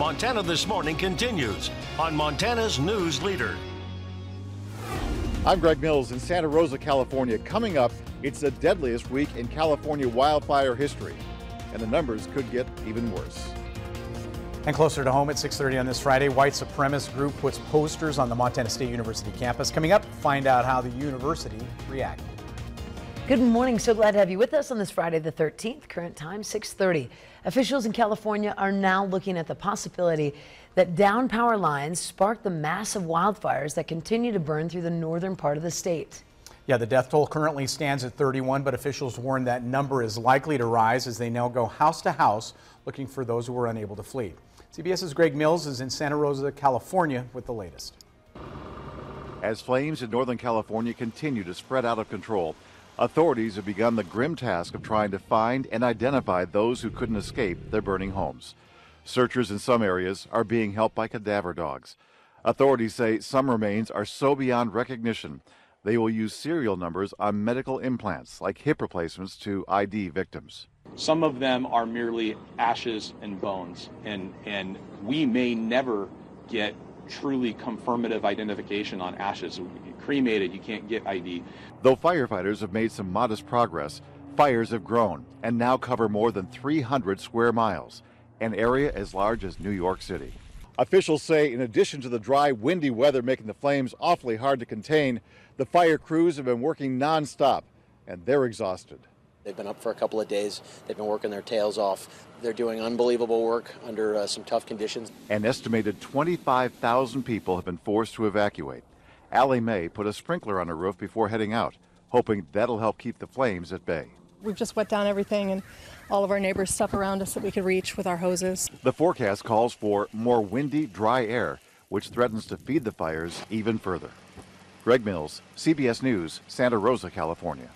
Montana This Morning continues on Montana's News Leader. I'm Greg Mills in Santa Rosa, California. Coming up, it's the deadliest week in California wildfire history, and the numbers could get even worse. And closer to home at 6:30 on this Friday, white supremacist group puts posters on the Montana State University campus. Coming up, find out how the university reacted. Good morning. So glad to have you with us on this Friday the 13th. Current time 6:30. Officials in California are now looking at the possibility that downed power lines sparked the massive wildfires that continue to burn through the northern part of the state. Yeah, the death toll currently stands at 31, but officials warn that number is likely to rise as they now go house to house looking for those who were unable to flee. CBS's Greg Mills is in Santa Rosa, California with the latest. As flames in Northern California continue to spread out of control, authorities have begun the grim task of trying to find and identify those who couldn't escape their burning homes. Searchers in some areas are being helped by cadaver dogs. Authorities say some remains are so beyond recognition, they will use serial numbers on medical implants like hip replacements to ID victims. Some of them are merely ashes and bones, and we may never get truly confirmative identification on ashes. Cremated, you can't get ID. Though firefighters have made some modest progress, fires have grown and now cover more than 300 square miles, an area as large as New York City. Officials say in addition to the dry, windy weather making the flames awfully hard to contain, the fire crews have been working nonstop, and they're exhausted. They've been up for a couple of days. They've been working their tails off. They're doing unbelievable work under some tough conditions. An estimated 25,000 people have been forced to evacuate. Allie Mae put a sprinkler on her roof before heading out, hoping that'll help keep the flames at bay. We've just wet down everything and all of our neighbors' stuff around us that we could reach with our hoses. The forecast calls for more windy, dry air, which threatens to feed the fires even further. Greg Mills, CBS News, Santa Rosa, California.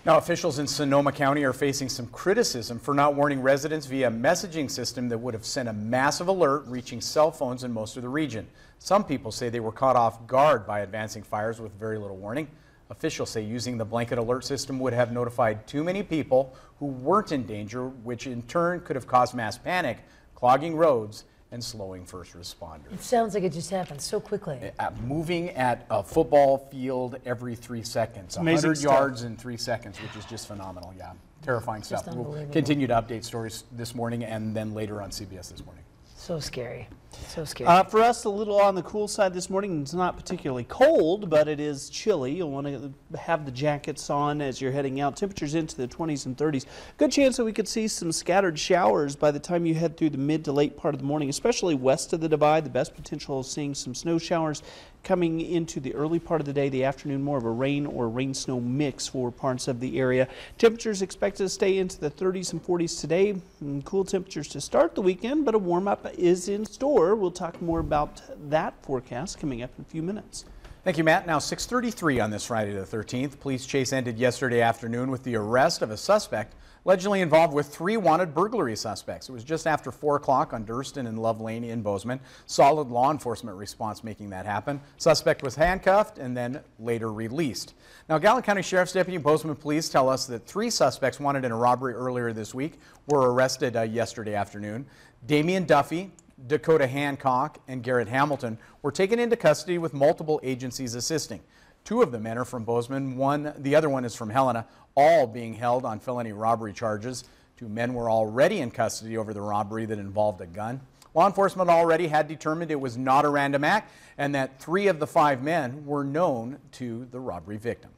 Now, officials in Sonoma County are facing some criticism for not warning residents via a messaging system that would have sent a massive alert reaching cell phones in most of the region. Some people say they were caught off guard by advancing fires with very little warning. Officials say using the blanket alert system would have notified too many people who weren't in danger, which in turn could have caused mass panic, clogging roads, and slowing first responders. It sounds like it just happened so quickly. Moving at a football field every 3 seconds. 100 yards in 3 seconds, which is just phenomenal. Yeah, terrifying stuff. We'll continue to update stories this morning and then later on CBS This Morning. So scary. So scary. For us, a little on the cool side this morning. It's not particularly cold, but it is chilly. You'll want to have the jackets on as you're heading out. Temperatures into the 20s and 30s. Good chance that we could see some scattered showers by the time you head through the mid to late part of the morning, especially west of the divide. The best potential of seeing some snow showers coming into the early part of the day, the afternoon, more of a rain or rain-snow mix for parts of the area. Temperatures expected to stay into the 30s and 40s today. And cool temperatures to start the weekend, but a warm-up is in store. We'll talk more about that forecast coming up in a few minutes. Thank you, Matt. Now 6:33 on this Friday the 13th. Police chase ended yesterday afternoon with the arrest of a suspect allegedly involved with 3 wanted burglary suspects. It was just after 4 o'clock on Durston and Love Lane in Bozeman. Solid law enforcement response making that happen. Suspect was handcuffed and then later released. Now, Gallup County Sheriff's Deputy and Bozeman Police tell us that 3 suspects wanted in a robbery earlier this week were arrested yesterday afternoon. Damian Duffy, Dakota Hancock, and Garrett Hamilton were taken into custody with multiple agencies assisting. 2 of the men are from Bozeman, the other one is from Helena, all being held on felony robbery charges. 2 men were already in custody over the robbery that involved a gun. Law enforcement already had determined it was not a random act and that 3 of the 5 men were known to the robbery victim.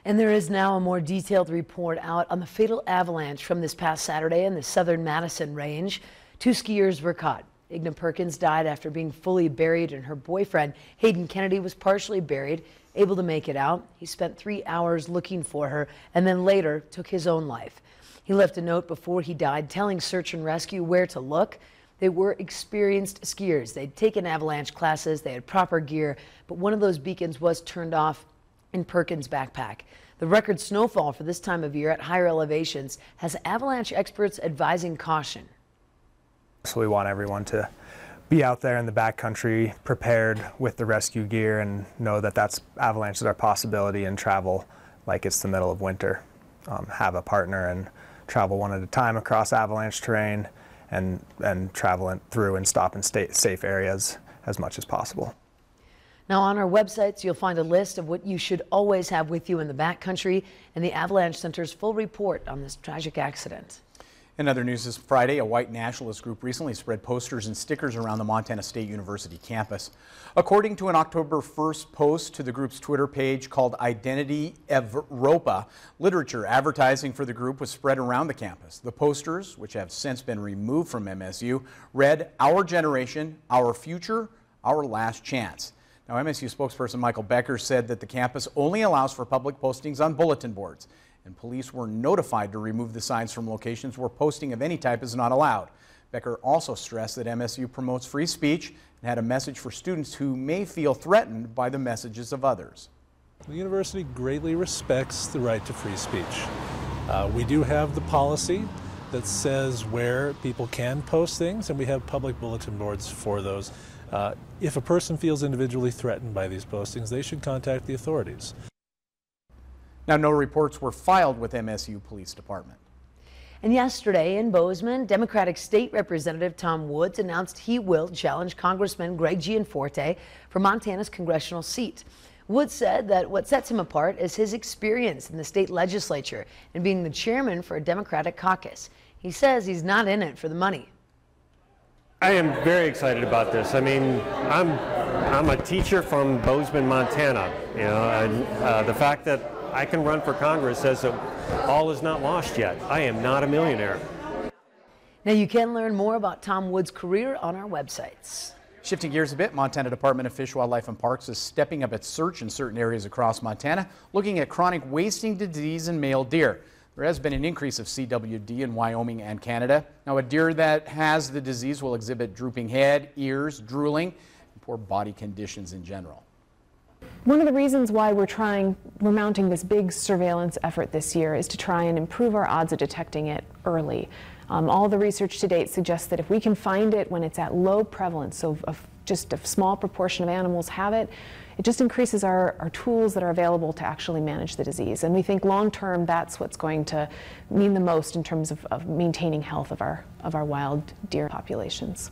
And there is now a more detailed report out on the fatal avalanche from this past Saturday in the southern Madison Range. 2 skiers were caught. Igna Perkins died after being fully buried, and her boyfriend, Hayden Kennedy, was partially buried, able to make it out. He spent 3 hours looking for her and then later took his own life. He left a note before he died telling search and rescue where to look. They were experienced skiers. They'd taken avalanche classes, they had proper gear, but one of those beacons was turned off in Perkins' backpack. The record snowfall for this time of year at higher elevations has avalanche experts advising caution. So we want everyone to be out there in the backcountry prepared with the rescue gear and know that avalanches are a possibility and travel like it's the middle of winter. Have a partner and travel one at a time across avalanche terrain and travel through and stop in safe areas as much as possible. Now on our websites, you'll find a list of what you should always have with you in the backcountry and the Avalanche Center's full report on this tragic accident. In other news this Friday, a white nationalist group recently spread posters and stickers around the Montana State University campus. According to an October 1st post to the group's Twitter page called Identity Evropa, literature advertising for the group was spread around the campus. The posters, which have since been removed from MSU, read, "Our generation, our future, our last chance." Now, MSU spokesperson Michael Becker said that the campus only allows for public postings on bulletin boards, and police were notified to remove the signs from locations where posting of any type is not allowed. Becker also stressed that MSU promotes free speech and had a message for students who may feel threatened by the messages of others. The university greatly respects the right to free speech. We do have the policy that says where people can post things, and we have public bulletin boards for those. If a person feels individually threatened by these postings, they should contact the authorities. Now, no reports were filed with MSU Police Department. And yesterday in Bozeman, Democratic State Representative Tom Woods announced he will challenge Congressman Greg Gianforte for Montana's congressional seat. Woods said that what sets him apart is his experience in the state legislature and being the chairman for a Democratic caucus. He says he's not in it for the money. I am very excited about this. I mean, I'm a teacher from Bozeman, Montana, you know, and the fact that I can run for Congress says that all is not lost yet. I am not a millionaire. Now you can learn more about Tom Woods' career on our websites. Shifting gears a bit, Montana Department of Fish, Wildlife and Parks is stepping up its search in certain areas across Montana, looking at chronic wasting disease in male deer. There has been an increase of CWD in Wyoming and Canada. Now, a deer that has the disease will exhibit drooping head, ears, drooling, and poor body conditions in general. One of the reasons why we're mounting this big surveillance effort this year is to try and improve our odds of detecting it early. All the research to date suggests that if we can find it when it's at low prevalence, so just a small proportion of animals have it, it just increases our tools that are available to actually manage the disease. And we think long term that's what's going to mean the most in terms of maintaining health of our wild deer populations.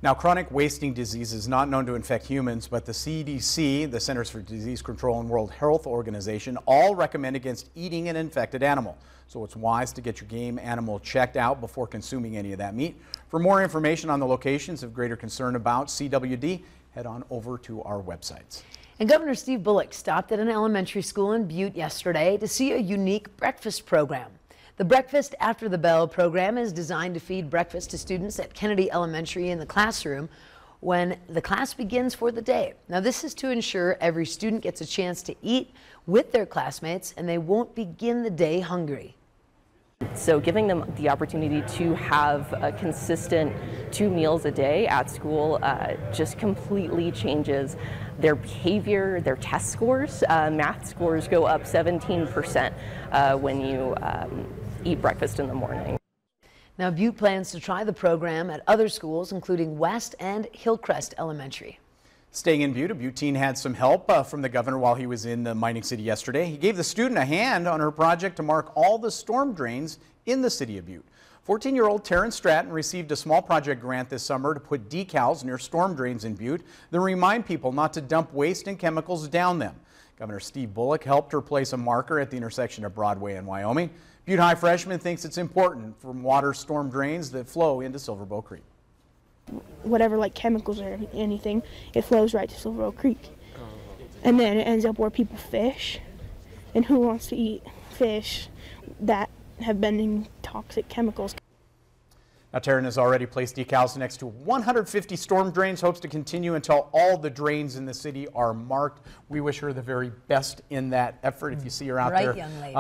Now, chronic wasting disease is not known to infect humans, but the CDC, the Centers for Disease Control and World Health Organization, all recommend against eating an infected animal. So it's wise to get your game animal checked out before consuming any of that meat. For more information on the locations of greater concern about CWD, head on over to our websites. And Governor Steve Bullock stopped at an elementary school in Butte yesterday to see a unique breakfast program. The Breakfast After the Bell program is designed to feed breakfast to students at Kennedy Elementary in the classroom when the class begins for the day. Now, this is to ensure every student gets a chance to eat with their classmates and they won't begin the day hungry. So giving them the opportunity to have a consistent 2 meals a day at school just completely changes their behavior, their test scores. Math scores go up 17% when you eat breakfast in the morning. Now, Butte plans to try the program at other schools, including West and Hillcrest Elementary. Staying in Butte, a Butte teen had some help from the governor while he was in the mining city yesterday. He gave the student a hand on her project to mark all the storm drains in the city of Butte. 14-year-old Taryn Stratton received a small project grant this summer to put decals near storm drains in Butte that remind people not to dump waste and chemicals down them. Governor Steve Bullock helped her place a marker at the intersection of Broadway and Wyoming. Butte High freshman thinks it's important for water storm drains that flow into Silver Bow Creek. Whatever, like chemicals or anything, it flows right to Silver Oak Creek. And then it ends up where people fish. And who wants to eat fish that have been in toxic chemicals? Now, Taryn has already placed decals next to 150 storm drains, hopes to continue until all the drains in the city are marked. We wish her the very best in that effort. If you see her out there, Right, young lady.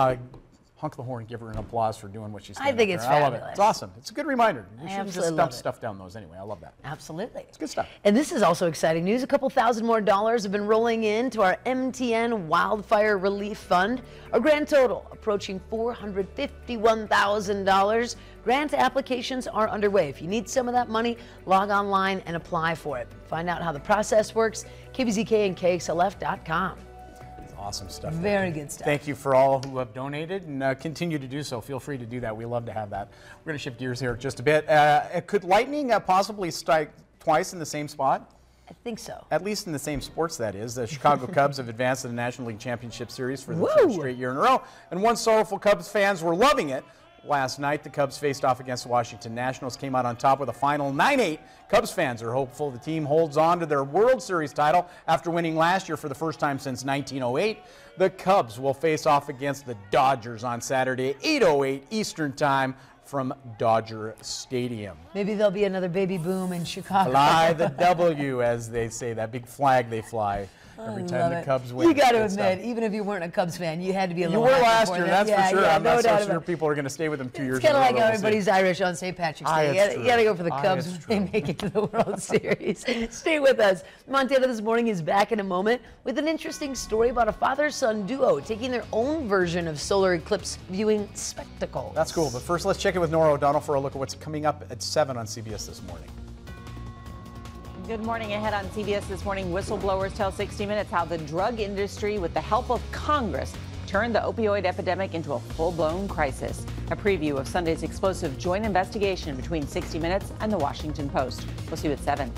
honk the horn, give her an applause for doing what she's doing. I think it's fabulous. I love it. It's awesome. It's a good reminder. You shouldn't absolutely just dump stuff down those anyway. I love that. Absolutely. It's good stuff. And this is also exciting news. A couple thousand more dollars have been rolling into our MTN Wildfire Relief Fund. A grand total approaching $451,000. Grant applications are underway. If you need some of that money, log online and apply for it. Find out how the process works, KBZK and KXLF.com. Awesome stuff. Very good stuff. Thank you for all who have donated, and continue to do so. Feel free to do that. We love to have that. We're going to shift gears here just a bit. Could lightning possibly strike twice in the same spot? I think so. At least in the same sports, that is. The Chicago Cubs have advanced to the National League Championship Series for the third straight year in a row, and once sorrowful Cubs fans were loving it. Last night, the Cubs faced off against the Washington Nationals, came out on top with a final 9-8. Cubs fans are hopeful the team holds on to their World Series title after winning last year for the first time since 1908. The Cubs will face off against the Dodgers on Saturday at 8:08 Eastern Time from Dodger Stadium. Maybe there'll be another baby boom in Chicago. Fly the W, as they say, that big flag they fly every time the Cubs win. You got to admit, even if you weren't a Cubs fan, you had to be a little You were happy last for year, them. that's for sure. I'm no not doubt so sure about people are going to stay with them 2 years It's kind in of a row. like everybody's Irish on St. Patrick's Day. You got to go for the Cubs if they make it to the World Series. Stay with us. Montana This Morning is back in a moment with an interesting story about a father-son duo taking their own version of solar eclipse viewing spectacles. That's cool, but first let's check in with Nora O'Donnell for a look at what's coming up at 7 on CBS This Morning. Good morning. Ahead on CBS This Morning, whistleblowers tell 60 Minutes how the drug industry, with the help of Congress, turned the opioid epidemic into a full-blown crisis. A preview of Sunday's explosive joint investigation between 60 Minutes and the Washington Post. We'll see you at 7.